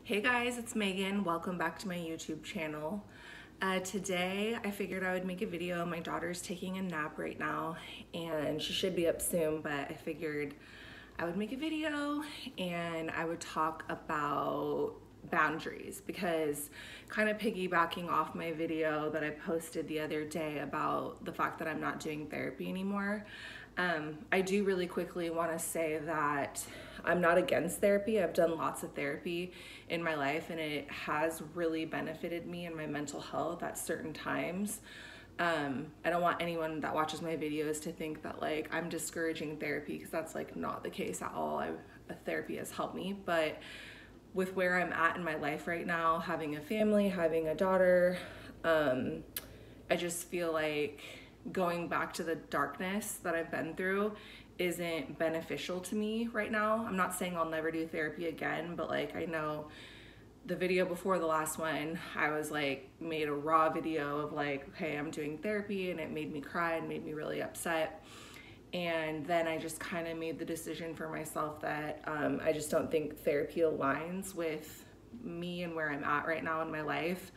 Hey guys, it's Megan. Welcome back to my YouTube channel. Today I figured I would make a video. My daughter's taking a nap right now and she should be up soon, but I figured I would make a video and I would talk about boundaries because kind of piggybacking off my video that I posted the other day about the fact that I'm not doing therapy anymore. I do really quickly want to say that I'm not against therapy. I've done lots of therapy in my life and it has really benefited me in my mental health at certain times. I don't want anyone that watches my videos to think that like I'm discouraging therapy because that's like not the case at all. Therapy has helped me, but with where I'm at in my life right now, having a family, having a daughter, I just feel like going back to the darkness that I've been through isn't beneficial to me right now. I'm not saying I'll never do therapy again, but like I know the video before the last one, I was like made a raw video of like, okay, I'm doing therapy, and it made me cry and made me really upset. And then I just kind of made the decision for myself that I just don't think therapy aligns with me and where I'm at right now in my life.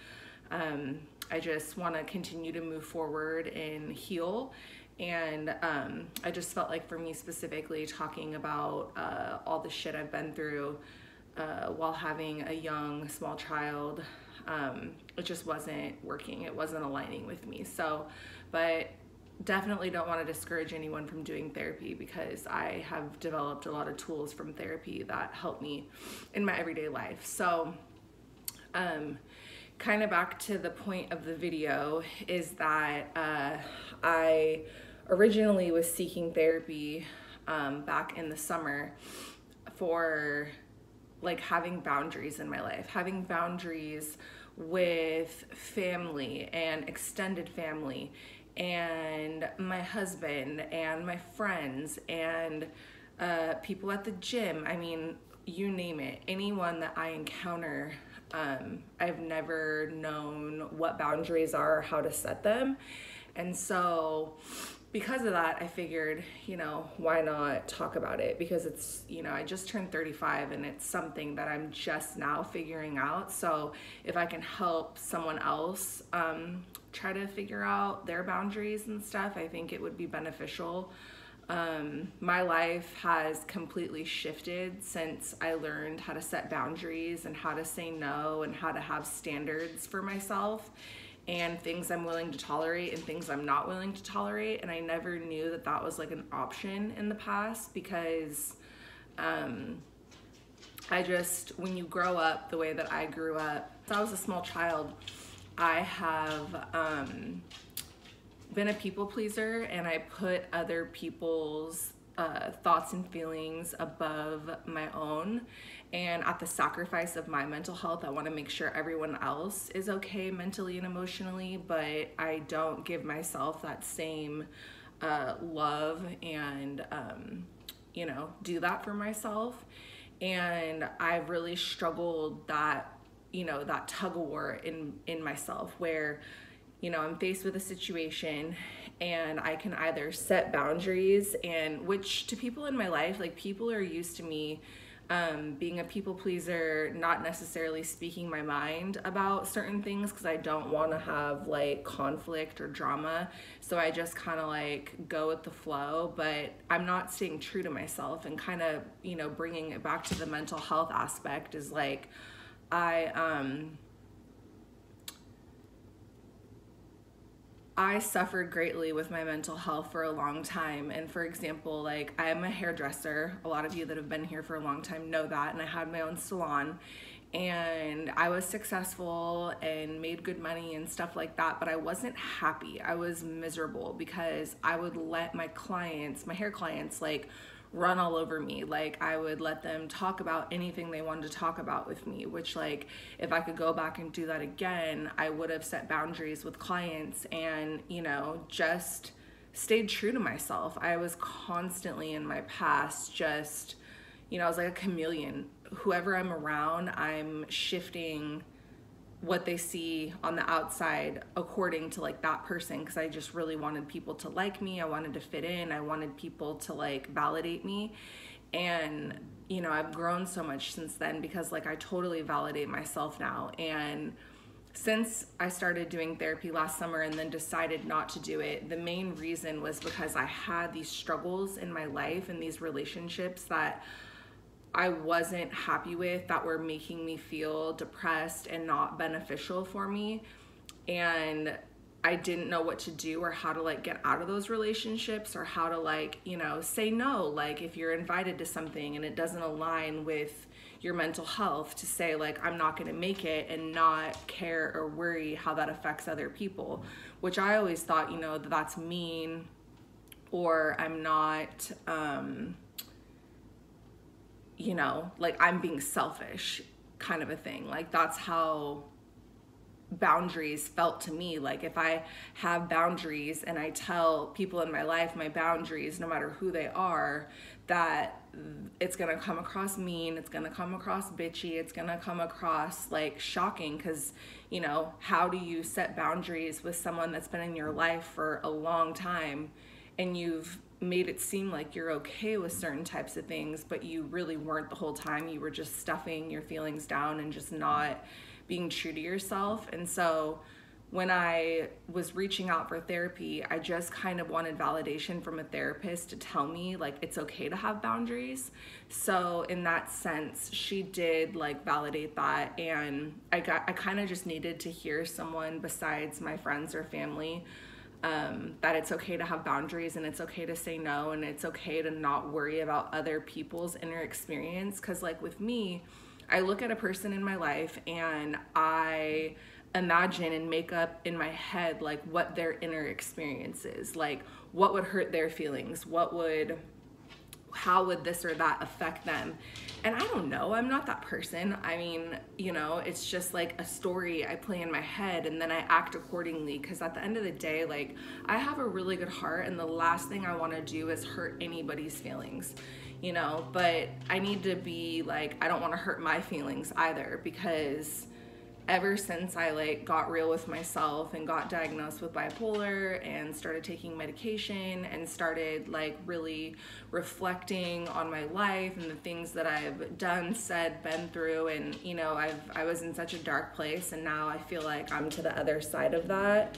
I just want to continue to move forward and heal. And I just felt like for me specifically, talking about all the shit I've been through while having a young, small child, it just wasn't working. It wasn't aligning with me. So, but definitely don't want to discourage anyone from doing therapy because I have developed a lot of tools from therapy that help me in my everyday life. So, kind of back to the point of the video is that I originally was seeking therapy back in the summer for like having boundaries in my life, having boundaries with family and extended family and my husband and my friends and people at the gym. I mean, you name it, anyone that I encounter. I've never known what boundaries are, how to set them. And so because of that, I figured, why not talk about it? Because it's, I just turned 35 and it's something that I'm just now figuring out. So if I can help someone else try to figure out their boundaries and stuff, I think it would be beneficial. My life has completely shifted since I learned how to set boundaries and how to say no and how to have standards for myself and things I'm willing to tolerate and things I'm not willing to tolerate. And I never knew that that was like an option in the past because when you grow up the way that I grew up, since I was a small child, I have been a people pleaser, and I put other people's thoughts and feelings above my own, and at the sacrifice of my mental health. I want to make sure everyone else is okay mentally and emotionally, but I don't give myself that same love and do that for myself. And I've really struggled that that tug of war in myself where I'm faced with a situation and I can either set boundaries, and which to people in my life, like people are used to me being a people pleaser, not necessarily speaking my mind about certain things because I don't want to have like conflict or drama. So I just kind of like go with the flow, but I'm not staying true to myself. And kind of, bringing it back to the mental health aspect is like, I suffered greatly with my mental health for a long time. And for example, like I am a hairdresser. A lot of you that have been here for a long time know that. And I had my own salon and I was successful and made good money and stuff like that. But I wasn't happy. I was miserable because I would let my hair clients, like run all over me. Like I would let them talk about anything they wanted to talk about with me, which like if I could go back and do that again, I would have set boundaries with clients and just stayed true to myself. I was constantly in my past just I was like a chameleon. Whoever I'm around, I'm shifting what they see on the outside according to like that person, because I just really wanted people to like me. I wanted to fit in. I wanted people to like validate me. And, you know, I've grown so much since then because like I totally validate myself now. And since I started doing therapy last summer and then decided not to do it, the main reason was because I had these struggles in my life and these relationships that I wasn't happy with, that were making me feel depressed and not beneficial for me. And I didn't know what to do or how to like get out of those relationships, or how to like, you know, say no, like if you're invited to something and it doesn't align with your mental health, to say like I'm not going to make it and not care or worry how that affects other people, which I always thought, you know, that's mean, or I'm not you know, like I'm being selfish kind of a thing. Like that's how boundaries felt to me. Like if I have boundaries and I tell people in my life my boundaries, no matter who they are, that it's gonna come across mean, it's gonna come across bitchy, it's gonna come across like shocking, because, you know, how do you set boundaries with someone that's been in your life for a long time and you've made it seem like you're okay with certain types of things, but you really weren't the whole time. You were just stuffing your feelings down and just not being true to yourself. And so when I was reaching out for therapy, I just kind of wanted validation from a therapist to tell me like it's okay to have boundaries. So in that sense, she did like validate that, and I kind of just needed to hear someone besides my friends or family that it's okay to have boundaries, and it's okay to say no, and it's okay to not worry about other people's inner experience. Because like with me, I look at a person in my life and I imagine and make up in my head like what their inner experience is, like what would hurt their feelings, how would this or that affect them. And I don't know, I'm not that person. I mean, you know, it's just like a story I play in my head and then I act accordingly, because at the end of the day, like I have a really good heart and the last thing I want to do is hurt anybody's feelings, you know. But I need to be like, I don't want to hurt my feelings either, because ever since I like got real with myself and got diagnosed with bipolar and started taking medication and started like really reflecting on my life and the things that I've done, said, been through, and you know, I was in such a dark place, and now I feel like I'm to the other side of that.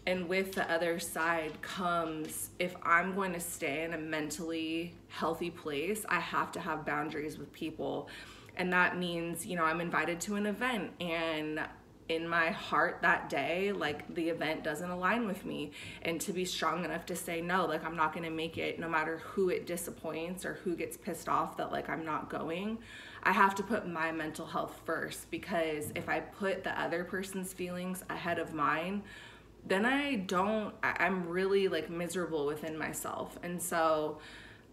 And with the other side comes, if I'm going to stay in a mentally healthy place, I have to have boundaries with people. And that means, you know, I'm invited to an event and in my heart that day, like the event doesn't align with me. And to be strong enough to say no, like I'm not going to make it, no matter who it disappoints or who gets pissed off that like I'm not going. I have to put my mental health first, because if I put the other person's feelings ahead of mine, then I'm really like miserable within myself. And so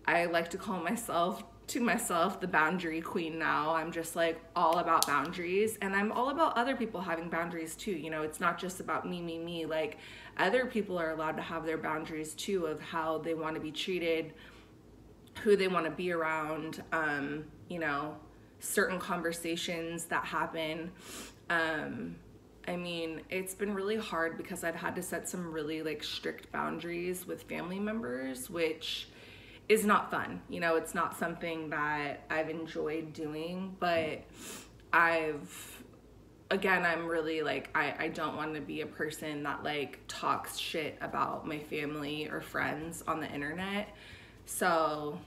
I like to call myself the boundary queen now. I'm just like all about boundaries, and I'm all about other people having boundaries too. You know, it's not just about me. Like other people are allowed to have their boundaries too, of how they want to be treated, who they want to be around, you know, certain conversations that happen. I mean, it's been really hard because I've had to set some really like strict boundaries with family members, which is not fun. You know, it's not something that I've enjoyed doing, but I'm really like, I don't want to be a person that like talks shit about my family or friends on the internet. So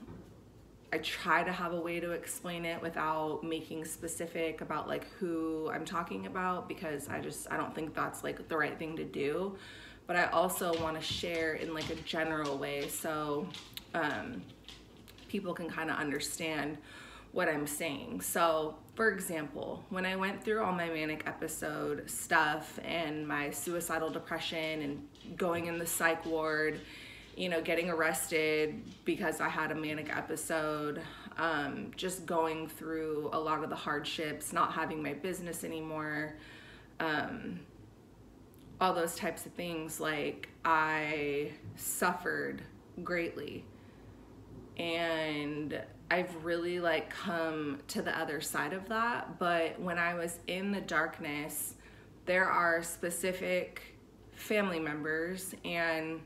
I try to have a way to explain it without making specific about like who I'm talking about, because I don't think that's like the right thing to do. But I also want to share in like a general way, so people can kind of understand what I'm saying. So for example, when I went through all my manic episode stuff and my suicidal depression and going in the psych ward, you know, getting arrested because I had a manic episode, just going through a lot of the hardships, not having my business anymore, all those types of things, like I suffered greatly. And I've really like come to the other side of that. But when I was in the darkness, there are specific family members and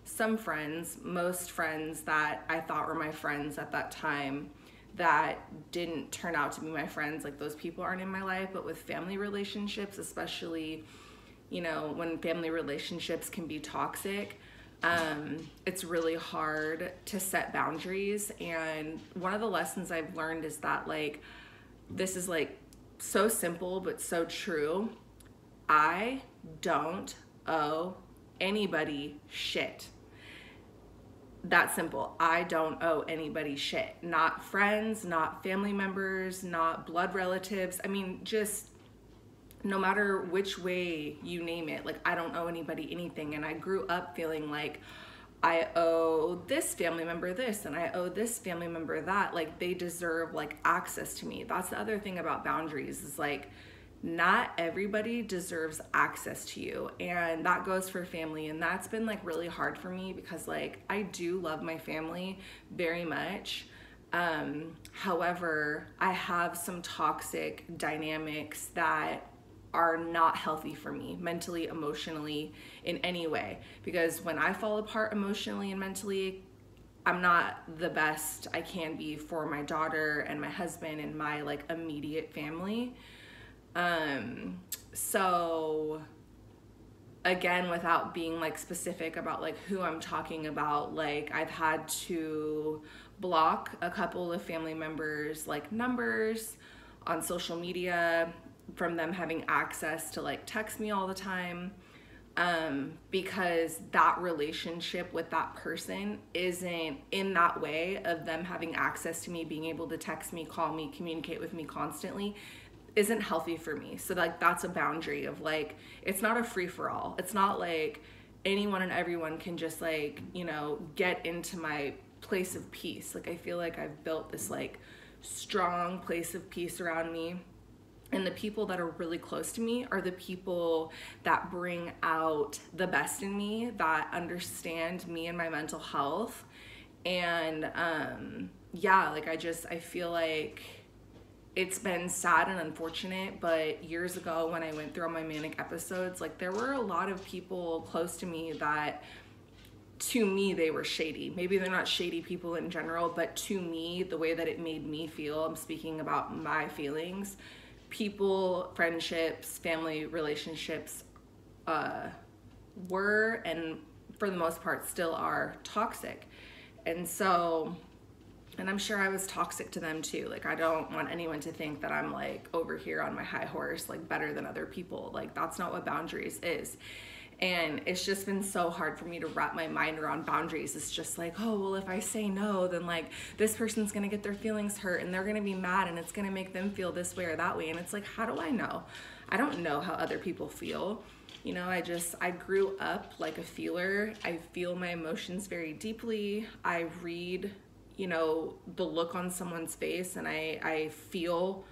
some friends, most friends that I thought were my friends at that time that didn't turn out to be my friends. Like, those people aren't in my life. But with family relationships, especially, you know, when family relationships can be toxic, it's really hard to set boundaries. And one of the lessons I've learned is that, like, this is like so simple but so true. I don't owe anybody shit. That simple. I don't owe anybody shit. Not friends, not family members, not blood relatives. I mean, just no matter which way you name it, like, I don't owe anybody anything. And I grew up feeling like I owe this family member this and I owe this family member that. Like, they deserve like access to me. That's the other thing about boundaries, is like, not everybody deserves access to you. And that goes for family. And that's been like really hard for me, because like, I do love my family very much. However, I have some toxic dynamics that are not healthy for me mentally, emotionally, in any way. Because when I fall apart emotionally and mentally, I'm not the best I can be for my daughter and my husband and my like immediate family. So again, without being like specific about like who I'm talking about, like, I've had to block a couple of family members like numbers on social media from them having access to like text me all the time, because that relationship with that person isn't in that way of them having access to me, being able to text me, call me, communicate with me constantly, isn't healthy for me. So like, that's a boundary of like, it's not a free-for-all. It's not like anyone and everyone can just like, you know, get into my place of peace. Like, I feel like I've built this like strong place of peace around me. And the people that are really close to me are the people that bring out the best in me, that understand me and my mental health. And yeah, like, I feel like it's been sad and unfortunate, but years ago when I went through all my manic episodes, like, there were a lot of people close to me that, to me, they were shady. Maybe they're not shady people in general, but to me, the way that it made me feel, I'm speaking about my feelings, people, friendships, family relationships were, and for the most part still are, toxic. And so, and I'm sure I was toxic to them too. Like, I don't want anyone to think that I'm like over here on my high horse, like better than other people. Like, that's not what boundaries is. And it's just been so hard for me to wrap my mind around boundaries. It's just like, oh, well, if I say no, then like this person's gonna get their feelings hurt and they're gonna be mad and it's gonna make them feel this way or that way. And it's like, how do I know? I don't know how other people feel. You know, I grew up like a feeler. I feel my emotions very deeply. I read, you know, the look on someone's face, and I feel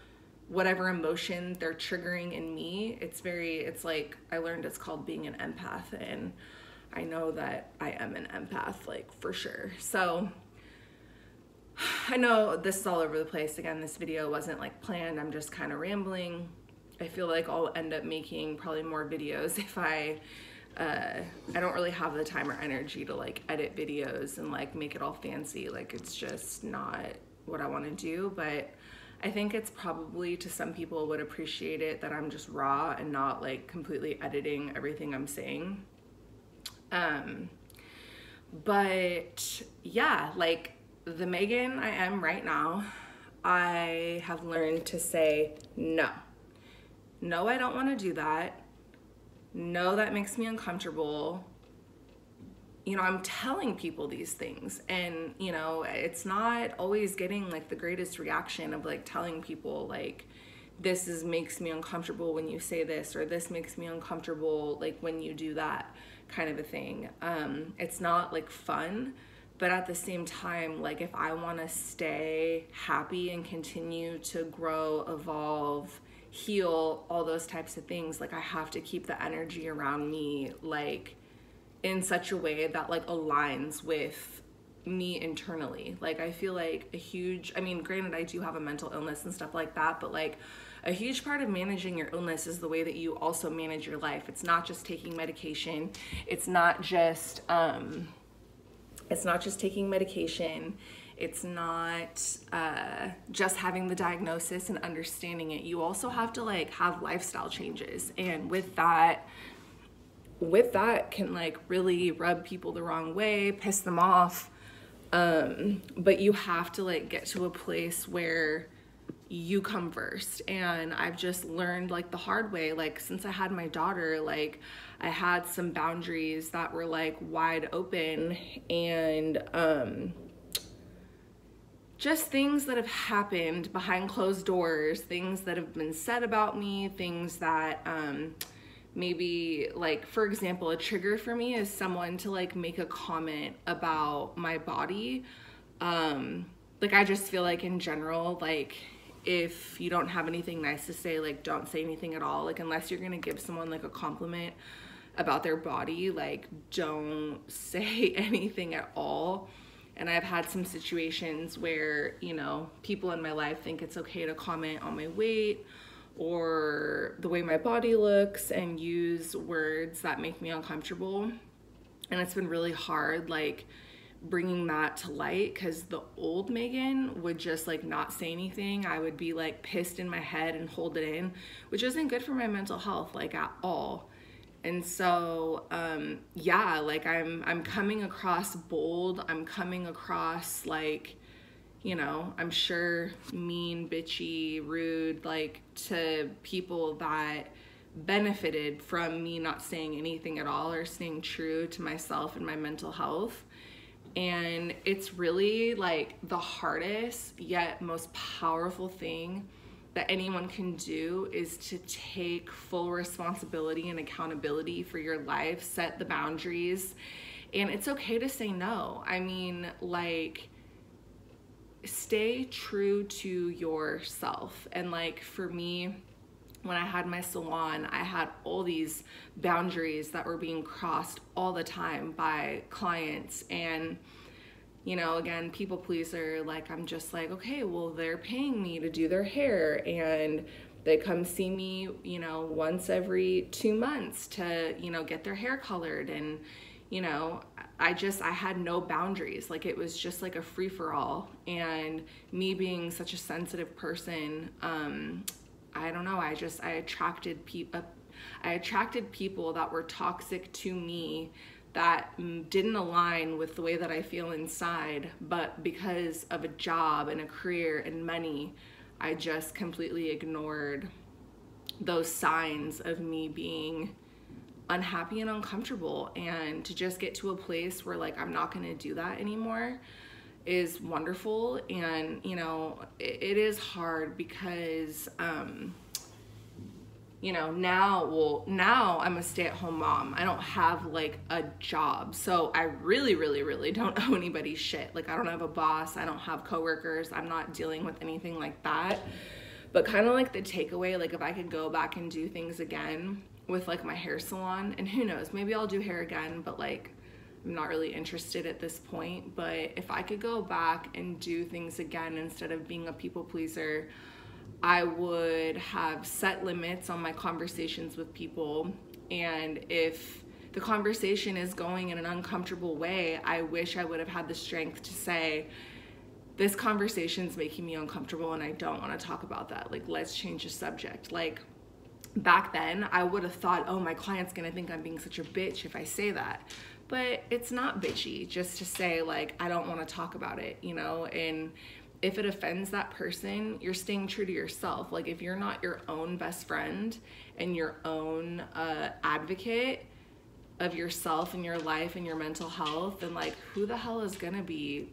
whatever emotion they're triggering in me. It's like, I learned it's called being an empath, and I know that I am an empath, like, for sure. So I know this is all over the place. Again, this video wasn't like planned. I'm just kind of rambling. I feel like I'll end up making probably more videos if I don't really have the time or energy to like edit videos and like make it all fancy. Like, it's just not what I want to do. But I think it's probably, to some people, would appreciate it that I'm just raw and not like completely editing everything I'm saying. But yeah, like, the Megan I am right now, I have learned to say no. No, I don't want to do that. No, that makes me uncomfortable. You know, I'm telling people these things, and, you know, it's not always getting like the greatest reaction of like telling people like, this makes me uncomfortable when you say this, or this makes me uncomfortable like when you do that, kind of a thing. It's not like fun, but at the same time, like, if I want to stay happy and continue to grow, evolve, heal, all those types of things, like, I have to keep the energy around me like in such a way that like aligns with me internally. Like, I feel like I mean, granted, I do have a mental illness and stuff like that, but like, a huge part of managing your illness is the way that you also manage your life. It's not just taking medication. It's not just It's not just taking medication. It's not just having the diagnosis and understanding it. You also have to like have lifestyle changes. And with that can like really rub people the wrong way, piss them off. But you have to like get to a place where you come first. And I've just learned like the hard way, like since I had my daughter, like I had some boundaries that were like wide open, and just things that have happened behind closed doors, things that have been said about me, things that maybe, like, for example, a trigger for me is someone to like make a comment about my body. Like I just feel like in general, like if you don't have anything nice to say, like don't say anything at all. Like unless you're gonna give someone like a compliment about their body, like don't say anything at all. And I've had some situations where, you know, people in my life think it's okay to comment on my weight or the way my body looks and use words that make me uncomfortable. And it's been really hard, like bringing that to light, because the old Megan would just like not say anything. I would be like pissed in my head and hold it in, which isn't good for my mental health, like at all. And so yeah, like I'm coming across bold. I'm coming across like, you know, I'm sure mean, bitchy, rude, like to people that benefited from me not saying anything at all or staying true to myself and my mental health. And it's really like the hardest yet most powerful thing that anyone can do is to take full responsibility and accountability for your life, set the boundaries, and it's okay to say no. I mean, like, stay true to yourself. And like for me, when I had my salon, I had all these boundaries that were being crossed all the time by clients. And, you know, again, people pleaser, like I'm just like, okay, well, they're paying me to do their hair and they come see me, you know, once every 2 months to, you know, get their hair colored. And, you know, I had no boundaries. Like it was just like a free for all. And me being such a sensitive person, I don't know, I attracted people that were toxic to me, that didn't align with the way that I feel inside, but because of a job and a career and money, I just completely ignored those signs of me being unhappy and uncomfortable. And to just get to a place where like I'm not going to do that anymore is wonderful. And you know, it is hard because you know, now I'm a stay-at-home mom. I don't have like a job, so I really don't owe anybody shit. Like I don't have a boss, I don't have coworkers, I'm not dealing with anything like that. But kind of like the takeaway, like if I could go back and do things again with like my hair salon, and who knows, maybe I'll do hair again, but like I'm not really interested at this point. But if I could go back and do things again instead of being a people pleaser, I would have set limits on my conversations with people. And if the conversation is going in an uncomfortable way, I wish I would have had the strength to say, this conversation's making me uncomfortable and I don't want to talk about that. Like, let's change the subject. Like, back then, I would have thought, oh, my client's gonna think I'm being such a bitch if I say that. But it's not bitchy just to say, like, I don't want to talk about it, you know? And if it offends that person, you're staying true to yourself. Like if you're not your own best friend and your own advocate of yourself and your life and your mental health, then like who the hell is gonna be,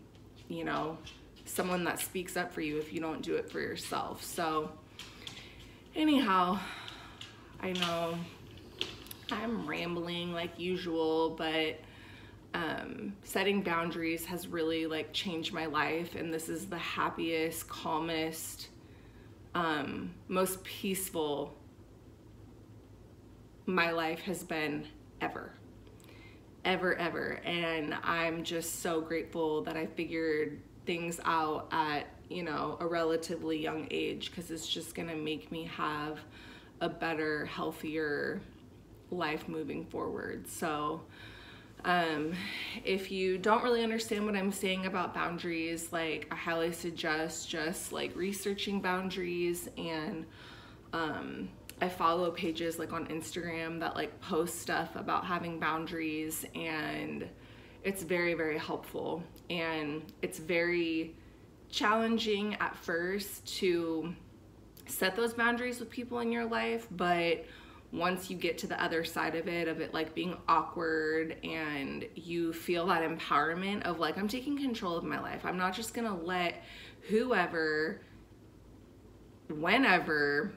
you know, someone that speaks up for you if you don't do it for yourself? So anyhow, I know I'm rambling like usual, but setting boundaries has really like changed my life, and this is the happiest, calmest, most peaceful my life has been ever. And I'm just so grateful that I figured things out at, you know, a relatively young age, because it's just gonna make me have a better, healthier life moving forward. So If you don't really understand what I'm saying about boundaries, like I highly suggest just like researching boundaries, and I follow pages like on Instagram that like post stuff about having boundaries, and it's very, very helpful. And it's very challenging at first to set those boundaries with people in your life, but once you get to the other side of it like being awkward, and you feel that empowerment of like, I'm taking control of my life. I'm not just gonna let whoever, whenever,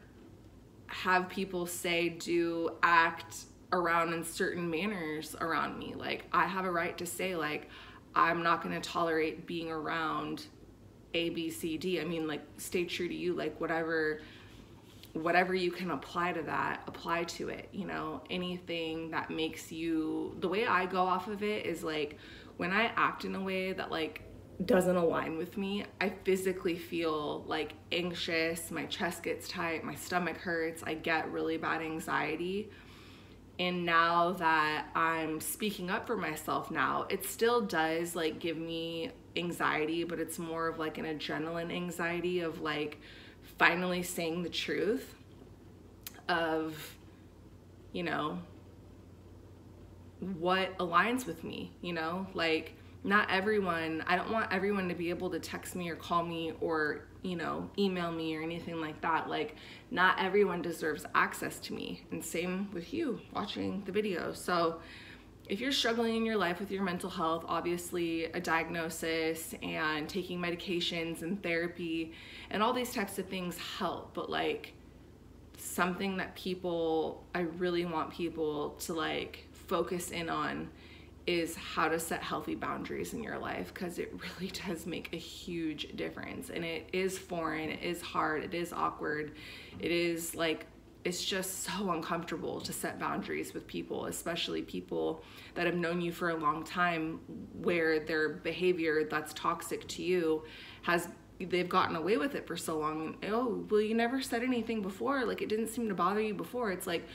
have people say, do, act around in certain manners around me. Like I have a right to say, like, I'm not gonna tolerate being around A, B, C, D. I mean, like, stay true to you. Like whatever you can apply to that, apply to it, you know. Anything that makes you, the way I go off of it is like, when I act in a way that like doesn't align with me, I physically feel like anxious, my chest gets tight, my stomach hurts, I get really bad anxiety. And now that I'm speaking up for myself now, it still does like give me anxiety, but it's more of like an adrenaline anxiety of like finally saying the truth of, you know, what aligns with me, you know. Like not everyone, I don't want everyone to be able to text me or call me or, you know, email me or anything like that. Like not everyone deserves access to me, and same with you watching the video. So if you're struggling in your life with your mental health, obviously a diagnosis and taking medications and therapy and all these types of things help, but like something that I really want people to like focus in on is how to set healthy boundaries in your life, because it really does make a huge difference. And it is foreign, it is hard, it is awkward, it is like, it's just so uncomfortable to set boundaries with people, especially people that have known you for a long time, where their behavior that's toxic to you they've gotten away with it for so long. Oh, well, you never said anything before, like it didn't seem to bother you before. It's like,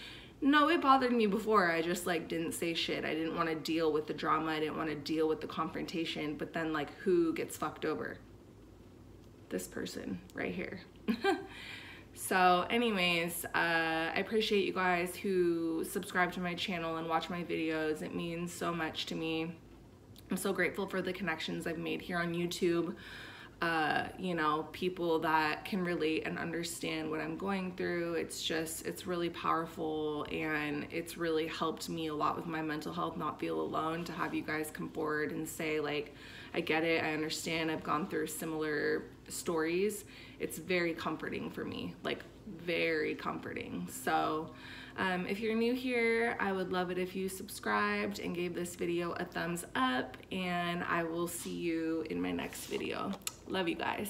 no, it bothered me before, I just like didn't say shit. I didn't want to deal with the drama, I didn't want to deal with the confrontation. But then like, who gets fucked over? This person right here. So anyways, I appreciate you guys who subscribe to my channel and watch my videos. It means so much to me. I'm so grateful for the connections I've made here on YouTube. You know, people that can relate and understand what I'm going through. It's really powerful, and it's really helped me a lot with my mental health, not feel alone, to have you guys come forward and say like, I get it, I understand, I've gone through similar stories. It's very comforting for me, like very comforting. So if you're new here, I would love it if you subscribed and gave this video a thumbs up, and I will see you in my next video. Love you guys.